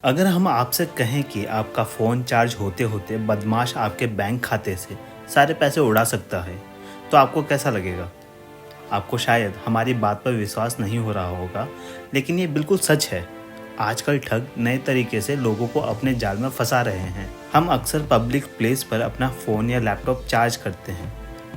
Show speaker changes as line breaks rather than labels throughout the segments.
अगर हम आपसे कहें कि आपका फ़ोन चार्ज होते होते बदमाश आपके बैंक खाते से सारे पैसे उड़ा सकता है, तो आपको कैसा लगेगा? आपको शायद हमारी बात पर विश्वास नहीं हो रहा होगा, लेकिन ये बिल्कुल सच है। आजकल ठग नए तरीके से लोगों को अपने जाल में फंसा रहे हैं। हम अक्सर पब्लिक प्लेस पर अपना फ़ोन या लैपटॉप चार्ज करते हैं,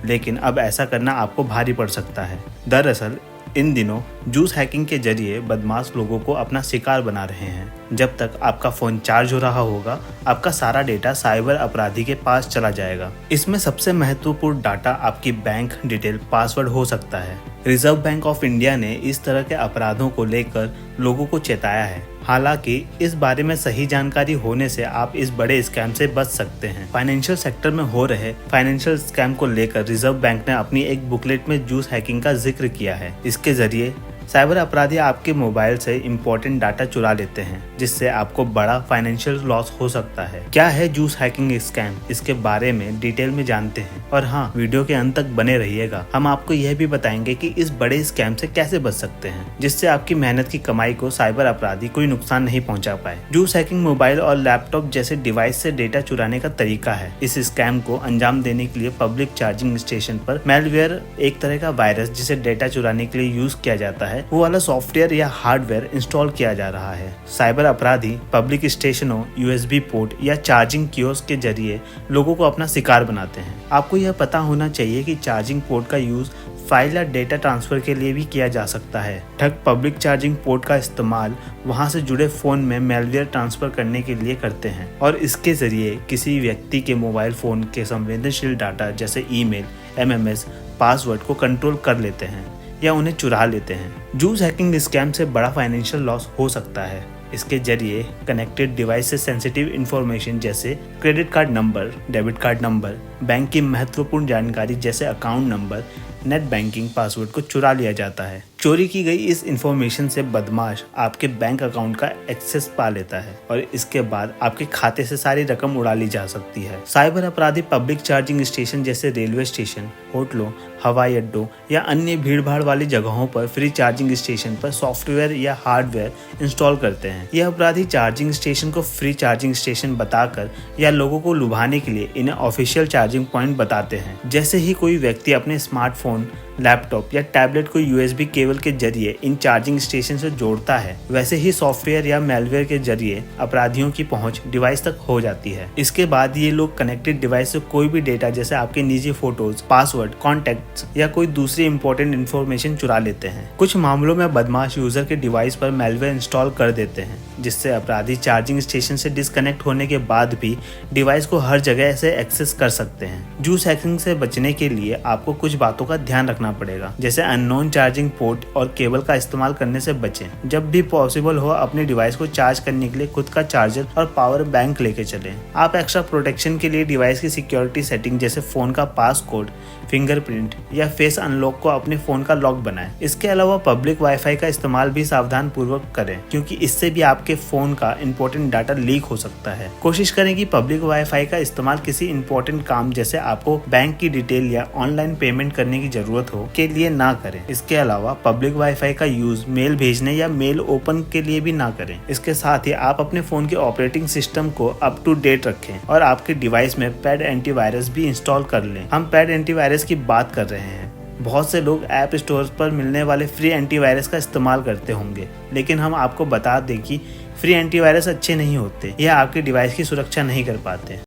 लेकिन अब ऐसा करना आपको भारी पड़ सकता है। दरअसल इन दिनों जूस हैकिंग के जरिए बदमाश लोगों को अपना शिकार बना रहे हैं। जब तक आपका फ़ोन चार्ज हो रहा होगा, आपका सारा डेटा साइबर अपराधी के पास चला जाएगा। इसमें सबसे महत्वपूर्ण डाटा आपकी बैंक डिटेल पासवर्ड हो सकता है। रिजर्व बैंक ऑफ इंडिया ने इस तरह के अपराधों को लेकर लोगों को चेताया है। हालांकि इस बारे में सही जानकारी होने से आप इस बड़े स्कैम से बच सकते हैं। फाइनेंशियल सेक्टर में हो रहे फाइनेंशियल स्कैम को लेकर रिजर्व बैंक ने अपनी एक बुकलेट में जूस हैकिंग का जिक्र किया है। इसके जरिए साइबर अपराधी आपके मोबाइल से इम्पोर्टेंट डाटा चुरा लेते हैं, जिससे आपको बड़ा फाइनेंशियल लॉस हो सकता है। क्या है जूस हैकिंग स्कैम, इसके बारे में डिटेल में जानते हैं। और हाँ, वीडियो के अंत तक बने रहिएगा। हम आपको यह भी बताएंगे कि इस बड़े स्कैम से कैसे बच सकते हैं, जिससे आपकी मेहनत की कमाई को साइबर अपराधी कोई नुकसान नहीं पहुंचा पाए। जूस हैकिंग मोबाइल और लैपटॉप जैसे डिवाइस से डेटा चुराने का तरीका है। इस स्कैम को अंजाम देने के लिए पब्लिक चार्जिंग स्टेशन पर मेलवेयर, एक तरह का वायरस जिसे डेटा चुराने के लिए यूज किया जाता है, वो वाला सॉफ्टवेयर या हार्डवेयर इंस्टॉल किया जा रहा है। साइबर अपराधी पब्लिक स्टेशनों, यूएसबी पोर्ट या चार्जिंग कियोस्क के जरिए लोगों को अपना शिकार बनाते हैं। आपको यह पता होना चाहिए कि चार्जिंग पोर्ट का यूज फाइल या डेटा ट्रांसफर के लिए भी किया जा सकता है। ठग पब्लिक चार्जिंग पोर्ट का इस्तेमाल वहां से जुड़े फोन में मेलवेयर ट्रांसफर करने के लिए करते हैं और इसके जरिए किसी व्यक्ति के मोबाइल फोन के संवेदनशील डाटा जैसे ईमेल, एमएमएस, पासवर्ड को कंट्रोल कर लेते हैं या उन्हें चुरा लेते हैं। जूस हैकिंग स्कैम से बड़ा फाइनेंशियल लॉस हो सकता है। इसके जरिए कनेक्टेड डिवाइस से सेंसिटिव इंफॉर्मेशन जैसे credit card number, debit card number, bank की महत्वपूर्ण जानकारी जैसे account number, net banking password को चुरा लिया जाता है। चोरी की गई इस इंफॉर्मेशन से बदमाश आपके बैंक अकाउंट का एक्सेस पा लेता है और इसके बाद आपके खाते से सारी रकम उड़ा ली जा सकती है। साइबर अपराधी पब्लिक चार्जिंग स्टेशन जैसे रेलवे स्टेशन, होटलों, हवाई अड्डों या अन्य भीड़भाड़ वाली जगहों पर फ्री चार्जिंग स्टेशन पर सॉफ्टवेयर या हार्डवेयर इंस्टॉल करते हैं। यह अपराधी चार्जिंग स्टेशन को फ्री चार्जिंग स्टेशन बताकर या लोगों को लुभाने के लिए इन्हें ऑफिशियल चार्जिंग पॉइंट बताते हैं। जैसे ही कोई व्यक्ति अपने स्मार्टफोन, लैपटॉप या टैबलेट को यूएसबी केबल के जरिए इन चार्जिंग स्टेशन से जोड़ता है, वैसे ही सॉफ्टवेयर या मेलवेयर के जरिए अपराधियों की पहुंच डिवाइस तक हो जाती है। इसके बाद ये लोग कनेक्टेड डिवाइस से कोई भी डेटा जैसे आपके निजी फोटोज, पासवर्ड, कॉन्टैक्ट्स या कोई दूसरी इंपॉर्टेंट इन्फॉर्मेशन चुरा लेते हैं। कुछ मामलों में बदमाश यूजर के डिवाइस पर मेलवेयर इंस्टॉल कर देते हैं, जिससे अपराधी चार्जिंग स्टेशन से डिस्कनेक्ट होने के बाद भी डिवाइस को हर जगह से एक्सेस कर सकते हैं। जूस हैकिंग से बचने के लिए आपको कुछ बातों का ध्यान रखना पड़ेगा, जैसे अननोन चार्जिंग पोर्ट और केबल का इस्तेमाल करने से बचें। जब भी पॉसिबल हो अपने डिवाइस को चार्ज करने के लिए खुद का चार्जर और पावर बैंक लेके चलें। आप एक्स्ट्रा प्रोटेक्शन के लिए डिवाइस की सिक्योरिटी सेटिंग जैसे फोन का पास कोड, फिंगरप्रिंट या फेस अनलॉक को अपने फोन का लॉक बनाएं। इसके अलावा पब्लिक वाईफाई का इस्तेमाल भी सावधान पूर्वक करें, क्योंकि इससे भी आपके फोन का इंपॉर्टेंट डाटा लीक हो सकता है। कोशिश करें कि पब्लिक वाईफाई का इस्तेमाल किसी इंपॉर्टेंट काम जैसे आपको बैंक की डिटेल या ऑनलाइन पेमेंट करने की जरूरत हो के लिए ना करें। इसके अलावा पब्लिक वाईफाई का यूज मेल भेजने या मेल ओपन के लिए भी ना करें। इसके साथ ही आप अपने फोन के ऑपरेटिंग सिस्टम को अप टू डेट रखें और आपके डिवाइस में पैड एंटीवायरस भी इंस्टॉल कर लें। हम पैड एंटीवायरस की बात कर रहे हैं। बहुत से लोग ऐप स्टोर्स पर मिलने वाले फ्री एंटीवायरस का इस्तेमाल करते होंगे, लेकिन हम आपको बता दें कि फ्री एंटीवायरस अच्छे नहीं होते। यह आपके डिवाइस की सुरक्षा नहीं कर पाते।